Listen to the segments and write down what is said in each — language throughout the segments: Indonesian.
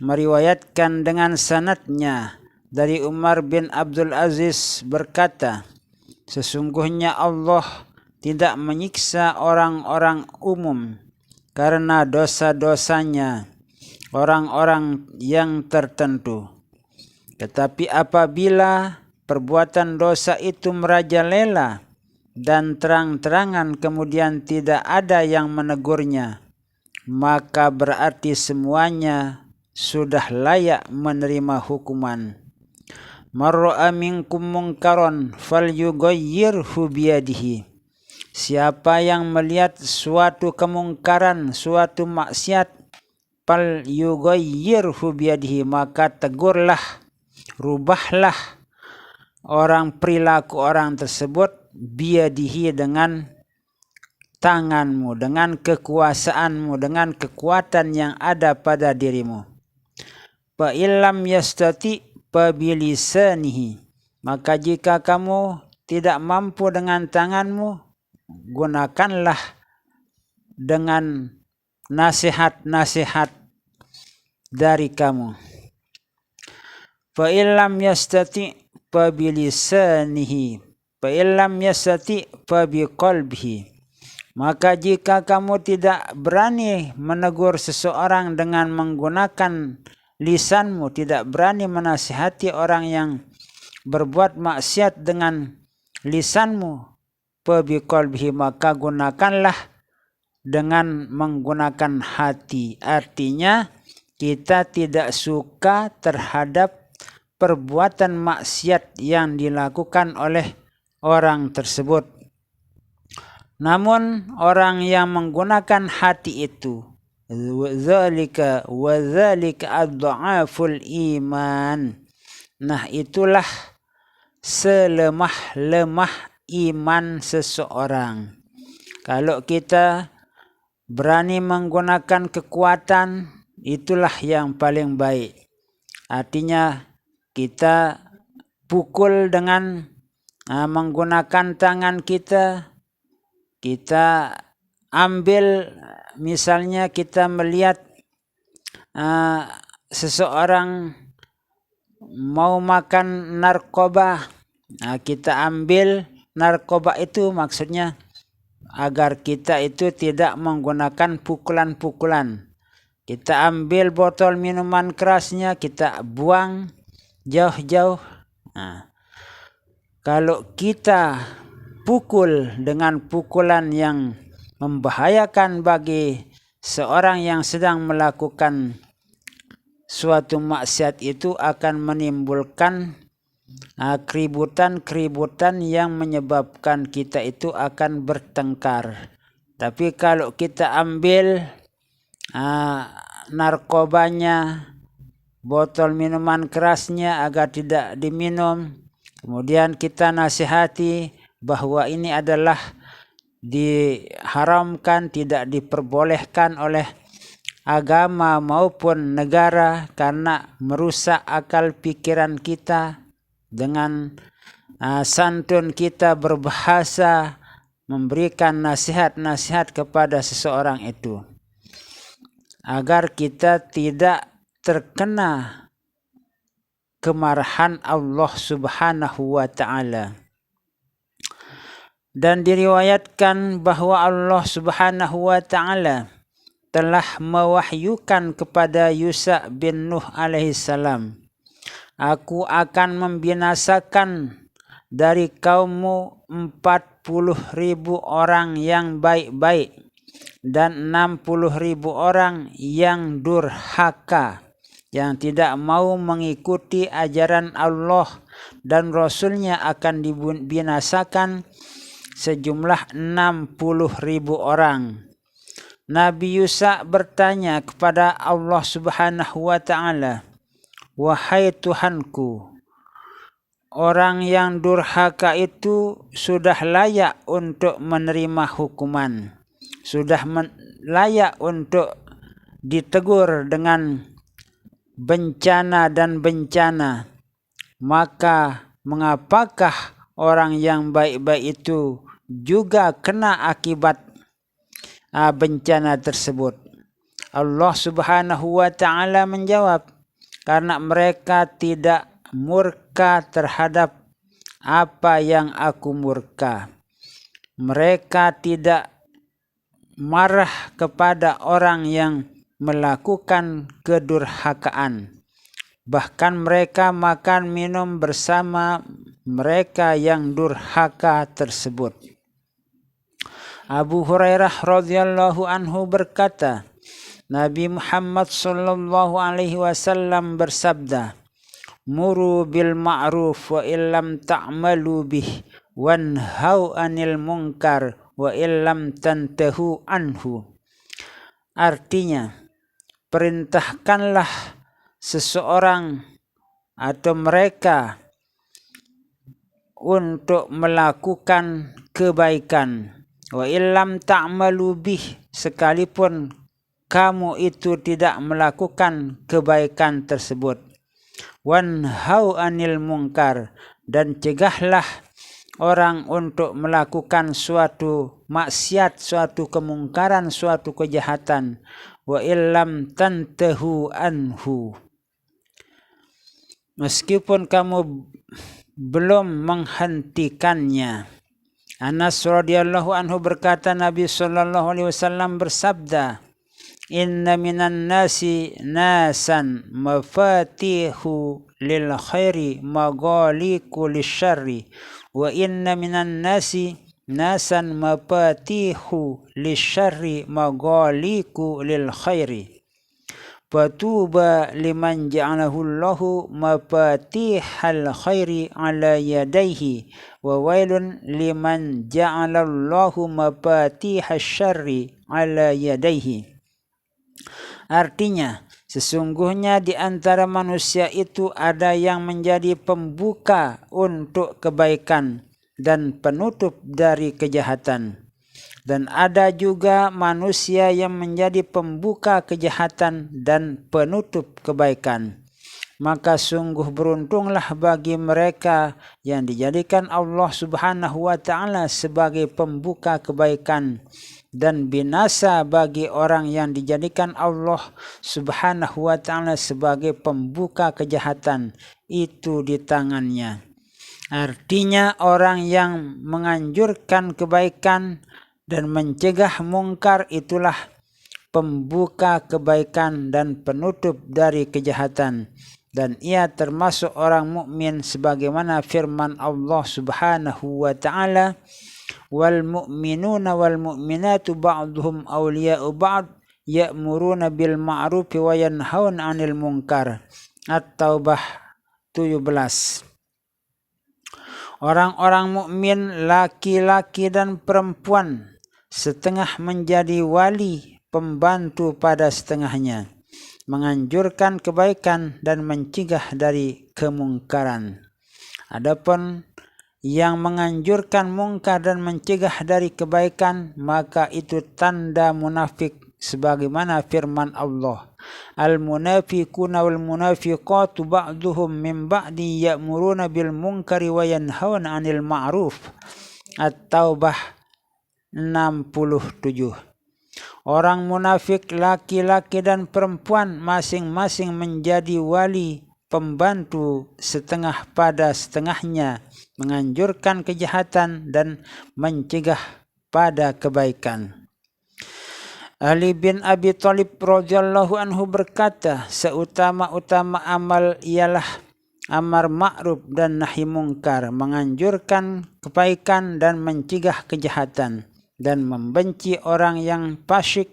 meriwayatkan dengan sanadnya dari Umar bin Abdul Aziz berkata, sesungguhnya Allah tidak menyiksa orang-orang umum karena dosa-dosanya orang-orang yang tertentu. Tetapi apabila perbuatan dosa itu merajalela dan terang-terangan kemudian tidak ada yang menegurnya, maka berarti semuanya sudah layak menerima hukuman. Man ra'a minkum munkaran falyughayyirhu biyadihi. Siapa yang melihat suatu kemungkaran, suatu maksiat, falyughayyirhu biyadihi, maka tegurlah, rubahlah perilaku orang tersebut biyadihi, dengan tanganmu, dengan kekuasaanmu, dengan kekuatan yang ada pada dirimu. Fa illam yastati fa bilisanihi, maka jika kamu tidak mampu dengan tanganmu, gunakanlah dengan nasihat-nasihat dari kamu. Fa illam yastati fa bilisanihi, fa illam yastati fa biqalbihi, maka jika kamu tidak berani menegur seseorang dengan menggunakan lisanmu, tidak berani menasihati orang yang berbuat maksiat dengan lisanmu, fa biqalbihi, maka gunakanlah dengan menggunakan hati. Artinya kita tidak suka terhadap perbuatan maksiat yang dilakukan oleh orang tersebut. Namun orang yang menggunakan hati itu, zalika adhaful iman, nah itulah selemah-lemah iman seseorang. Kalau kita berani menggunakan kekuatan, itulah yang paling baik. Artinya kita pukul dengan menggunakan tangan kita. Kita ambil, misalnya kita melihat seseorang mau makan narkoba, kita ambil narkoba itu, maksudnya agar kita itu tidak menggunakan pukulan-pukulan. Kita ambil botol minuman kerasnya, kita buang jauh-jauh. Kalau kita pukul dengan pukulan yang membahayakan bagi seorang yang sedang melakukan suatu maksiat, itu akan menimbulkan keributan-keributan yang menyebabkan kita itu akan bertengkar. Tapi kalau kita ambil narkobanya, botol minuman kerasnya agar tidak diminum, kemudian kita nasihati bahwa ini adalah diharamkan, tidak diperbolehkan oleh agama maupun negara karena merusak akal pikiran kita. Dengan santun kita berbahasa, memberikan nasihat-nasihat kepada seseorang itu, agar kita tidak terkena kemarahan Allah Subhanahu wa ta'ala. Dan diriwayatkan bahwa Allah Subhanahu wa ta'ala telah mewahyukan kepada Yusha bin Nuh alaihissalam, aku akan membinasakan dari kaummu 40.000 orang yang baik-baik dan 60.000 orang yang durhaka, yang tidak mau mengikuti ajaran Allah dan Rasulnya. Akan dibinasakan sejumlah 60.000 orang. Nabi Yusha bertanya kepada Allah Subhanahu wa ta'ala, wahai Tuhanku, orang yang durhaka itu sudah layak untuk menerima hukuman, sudah layak untuk ditegur dengan bencana dan bencana, maka mengapakah orang yang baik-baik itu juga kena akibat bencana tersebut? Allah Subhanahu wa taala menjawab, karena mereka tidak murka terhadap apa yang aku murka. Mereka tidak marah kepada orang yang melakukan kedurhakaan. Bahkan mereka makan minum bersama mereka yang durhaka tersebut. Abu Hurairah radhiyallahu anhu berkata, Nabi Muhammad sallallahu alaihi wasallam bersabda, "Muru bil ma'ruf wa illam ta'malu bih wanhau 'anil munkar wa illam tantahu anhu." Artinya, perintahkanlah seseorang atau mereka untuk melakukan kebaikan, wa illam ta'malu bih, sekalipun kamu itu tidak melakukan kebaikan tersebut. Wanhau 'anil munkar, dan cegahlah orang untuk melakukan suatu maksiat, suatu kemungkaran, suatu kejahatan. Wa illam tantahu anhu, meskipun kamu belum menghentikannya. Anas radhiyallahu anhu berkata, Nabi sallallahu alaihi wasallam bersabda, "Inna minan nasi nasan mafatihu lil khairi maghaliqu lisyarri wa inna minan nasi nasan mafatihu lisyarri maghaliqu lil khairi. Fatuba liman ja'alahu Allahu mafatihal khairi ala yadayhi wa wailun liman ja'alallahu mafatihasy syarri ala yadayhi." Artinya, sesungguhnya di antara manusia itu ada yang menjadi pembuka untuk kebaikan dan penutup dari kejahatan. Dan ada juga manusia yang menjadi pembuka kejahatan dan penutup kebaikan. Maka sungguh beruntunglah bagi mereka yang dijadikan Allah Subhanahu wa taala sebagai pembuka kebaikan, dan binasa bagi orang yang dijadikan Allah Subhanahu wa taala sebagai pembuka kejahatan, itu di tangannya. Artinya, orang yang menganjurkan kebaikan dan mencegah mungkar itulah pembuka kebaikan dan penutup dari kejahatan, dan ia termasuk orang mukmin sebagaimana firman Allah Subhanahu wa taala, "Wal mu'minuna wal mu'minatu ba'duhum awliya'u ba'd ya'muruna bil ma'rufi wa yanhauna 'anil munkar." At-Taubah 17. Orang-orang mukmin laki-laki dan perempuan setengah menjadi wali pembantu pada setengahnya, menganjurkan kebaikan dan mencegah dari kemungkaran. Adapun yang menganjurkan mungkar dan mencegah dari kebaikan, maka itu tanda munafik sebagaimana firman Allah, "Al-munafiquna wal munafiqatu ba'duhum min ba'di ya'muruna bil munkari wa yanhauna 'anil ma'ruf." At-Taubah 67. Orang munafik laki-laki dan perempuan masing-masing menjadi wali pembantu setengah pada setengahnya, menganjurkan kejahatan dan mencegah pada kebaikan. Ali bin Abi Thalib radhiyallahu anhu berkata, seutama-utama amal ialah amar ma'ruf dan nahi mungkar, menganjurkan kebaikan dan mencegah kejahatan, dan membenci orang yang fasik,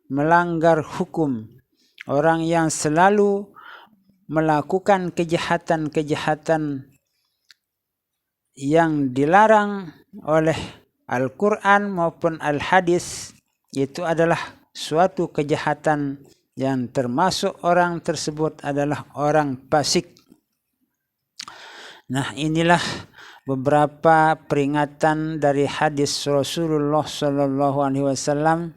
melanggar hukum, orang yang selalu melakukan kejahatan-kejahatan yang dilarang oleh Al-Quran maupun Al-Hadis. Itu adalah suatu kejahatan yang termasuk orang tersebut adalah orang fasik. Nah, inilah beberapa peringatan dari hadis Rasulullah sallallahu alaihi wasallam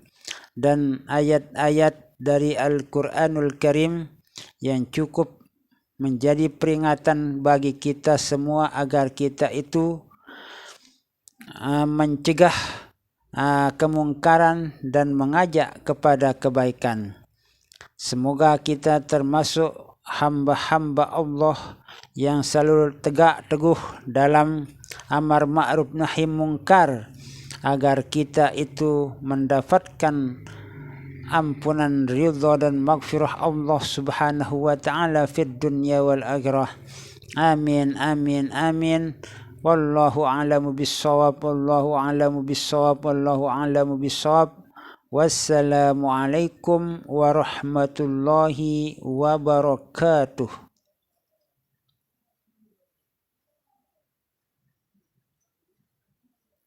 dan ayat-ayat dari Al-Qur'anul Karim yang cukup menjadi peringatan bagi kita semua agar kita itu mencegah kemungkaran dan mengajak kepada kebaikan. Semoga kita termasuk hamba-hamba Allah yang selalu tegak teguh dalam amar ma'ruf nahi mungkar, agar kita itu mendapatkan ampunan ridha dan maghfirah Allah Subhanahu wa taala fid dunya wal akhirah. Amin amin amin. Wallahu a'lamu bissawab. Wallahu a'lamu bissawab. Wallahu a'lamu bissawab. Wassalamu alaikum warahmatullahi wabarakatuh.